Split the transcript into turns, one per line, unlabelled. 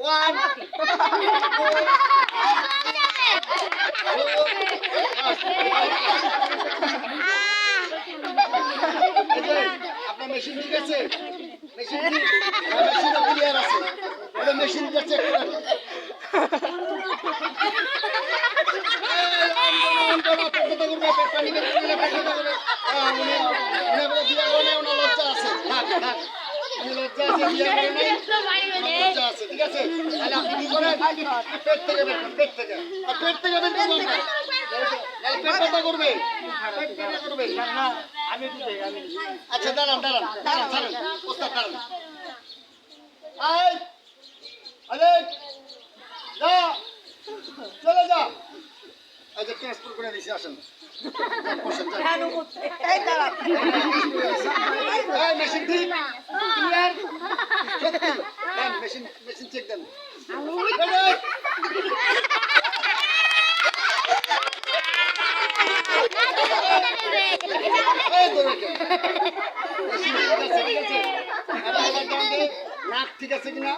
1 আপনার মেশিন ঠিক আছে মেশিন ক্লিয়ার আছে ওটা মেশিনটা চেক করেন ঠিক আছে তাহলে আপনি কি করেন পেট থেকে বের করেন পেট থেকে আর পেট থেকে বের করবেন না পেট ব্যথা করবে পেট ব্যথা করবে না আমি আচ্ছা দাঁড়ান দাঁড়ান দাঁড়ান দাঁড়ান ওস্তাদ দাঁড়ান আয় আরে যা চলে যা আচ্ছা ট্রান্সফার করে দিছি আসেন মেশিন ঠিক ক্লিয়ার মেশিন মেশিন চেক দেন নাক ঠিক আছে কিনা